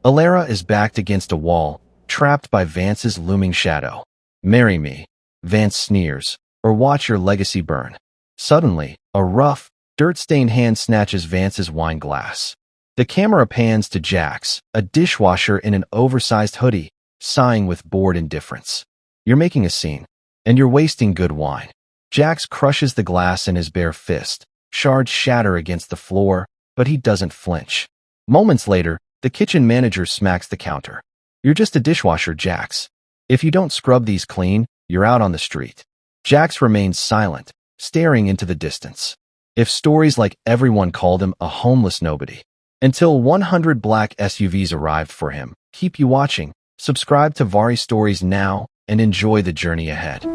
Alara is backed against a wall, trapped by Vance's looming shadow. "Marry me," Vance sneers, "or watch your legacy burn." Suddenly, a rough, dirt-stained hand snatches Vance's wine glass. The camera pans to Jax, a dishwasher in an oversized hoodie, sighing with bored indifference. "You're making a scene, and you're wasting good wine." Jax crushes the glass in his bare fist. Shards shatter against the floor, but he doesn't flinch. Moments later, the kitchen manager smacks the counter. "You're just a dishwasher, Jax. If you don't scrub these clean, you're out on the street." Jax remains silent, staring into the distance. If stories like everyone called him a homeless nobody. Until 100 black SUVs arrived for him. Keep you watching. Subscribe to Varry Stories now and enjoy the journey ahead.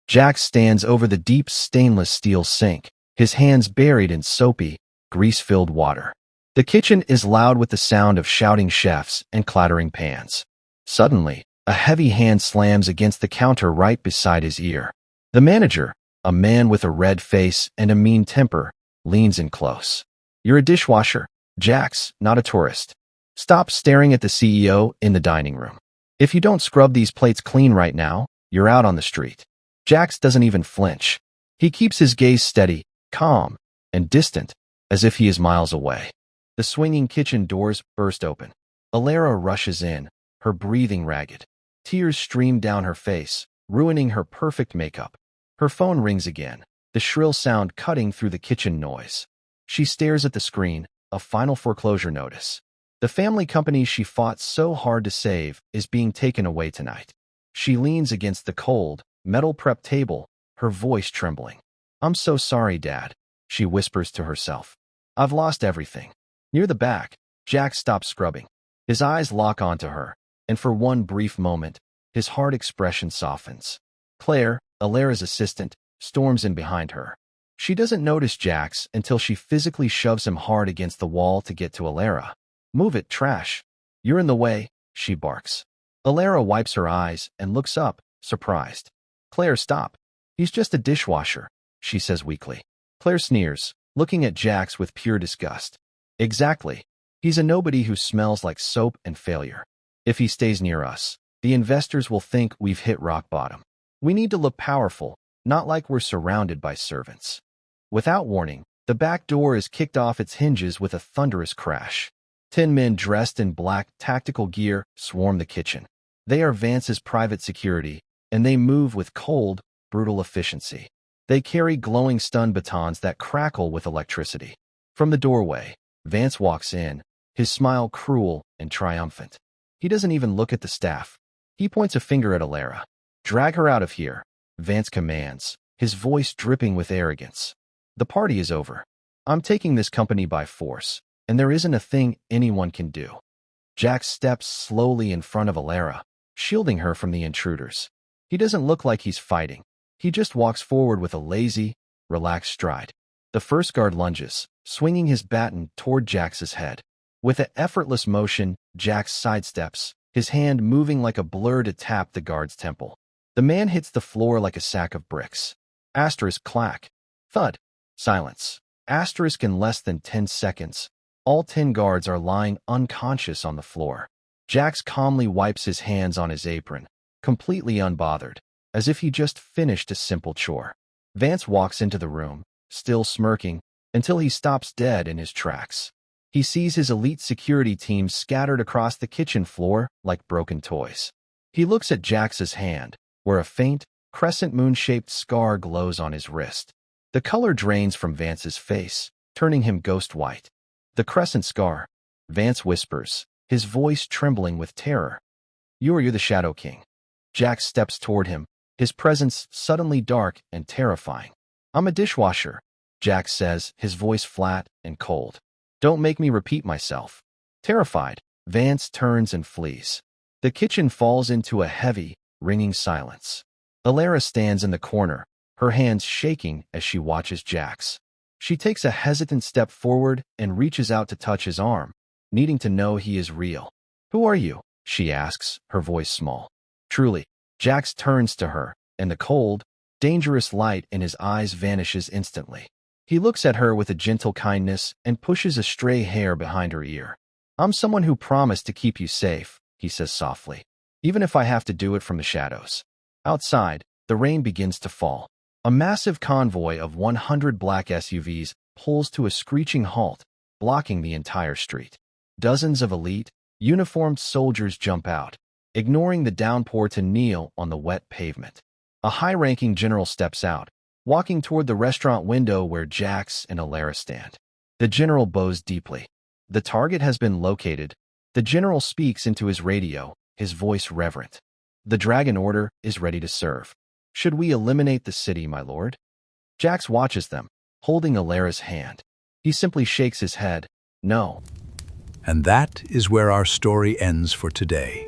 Jax stands over the deep stainless steel sink, his hands buried in soapy, grease-filled water. The kitchen is loud with the sound of shouting chefs and clattering pans. Suddenly, a heavy hand slams against the counter right beside his ear. The manager, a man with a red face and a mean temper, leans in close. "You're a dishwasher, Jax, not a tourist. Stop staring at the CEO in the dining room. If you don't scrub these plates clean right now, you're out on the street." Jax doesn't even flinch. He keeps his gaze steady, calm, and distant, as if he is miles away. The swinging kitchen doors burst open. Alara rushes in, her breathing ragged. Tears stream down her face, ruining her perfect makeup. Her phone rings again, the shrill sound cutting through the kitchen noise. She stares at the screen, a final foreclosure notice. The family company she fought so hard to save is being taken away tonight. She leans against the cold, metal prep table, her voice trembling. "I'm so sorry, Dad," she whispers to herself. "I've lost everything." Near the back, Jax stops scrubbing. His eyes lock onto her, and for one brief moment, his hard expression softens. Claire, Alara's assistant, storms in behind her. She doesn't notice Jax until she physically shoves him hard against the wall to get to Alara. "Move it, trash. You're in the way," she barks. Alara wipes her eyes and looks up, surprised. "Claire, stop. He's just a dishwasher," she says weakly. Claire sneers, looking at Jax with pure disgust. "Exactly. He's a nobody who smells like soap and failure. If he stays near us, the investors will think we've hit rock bottom. We need to look powerful, not like we're surrounded by servants." Without warning, the back door is kicked off its hinges with a thunderous crash. 10 men dressed in black tactical gear swarm the kitchen. They are Vance's private security, and they move with cold, brutal efficiency. They carry glowing stun batons that crackle with electricity. From the doorway, Vance walks in, his smile cruel and triumphant. He doesn't even look at the staff. He points a finger at Alara. "Drag her out of here," Vance commands, his voice dripping with arrogance. "The party is over. I'm taking this company by force, and there isn't a thing anyone can do." Jax steps slowly in front of Alara, shielding her from the intruders. He doesn't look like he's fighting. He just walks forward with a lazy, relaxed stride. The first guard lunges, swinging his baton toward Jax's head. With an effortless motion, Jax sidesteps, his hand moving like a blur to tap the guard's temple. The man hits the floor like a sack of bricks. Asterisk clack. Thud. Silence. Asterisk in less than 10 seconds. All 10 guards are lying unconscious on the floor. Jax calmly wipes his hands on his apron, completely unbothered, as if he just finished a simple chore. Vance walks into the room, still smirking, until he stops dead in his tracks. He sees his elite security team scattered across the kitchen floor like broken toys. He looks at Jax's hand, where a faint, crescent moon-shaped scar glows on his wrist. The color drains from Vance's face, turning him ghost white. "The crescent scar," Vance whispers, his voice trembling with terror. You're the Shadow King." Jax steps toward him, his presence suddenly dark and terrifying. "I'm a dishwasher," Jax says, his voice flat and cold. "Don't make me repeat myself." Terrified, Vance turns and flees. The kitchen falls into a heavy, ringing silence. Alara stands in the corner, her hands shaking as she watches Jax. She takes a hesitant step forward and reaches out to touch his arm, needing to know he is real. "Who are you?" she asks, her voice small. Truly, Jax turns to her, and the cold, dangerous light in his eyes vanishes instantly. He looks at her with a gentle kindness and pushes a stray hair behind her ear. I'm someone who promised to keep you safe, he says softly, even if I have to do it from the shadows. Outside, the rain begins to fall. A massive convoy of 100 black SUVs pulls to a screeching halt, blocking the entire street. Dozens of elite, uniformed soldiers jump out, ignoring the downpour to kneel on the wet pavement. A high-ranking general steps out, walking toward the restaurant window where Jax and Alara stand. The general bows deeply. The target has been located. The general speaks into his radio, his voice reverent. The Dragon Order is ready to serve. Should we eliminate the city, my lord? Jax watches them, holding Alara's hand. He simply shakes his head. No. And that is where our story ends for today.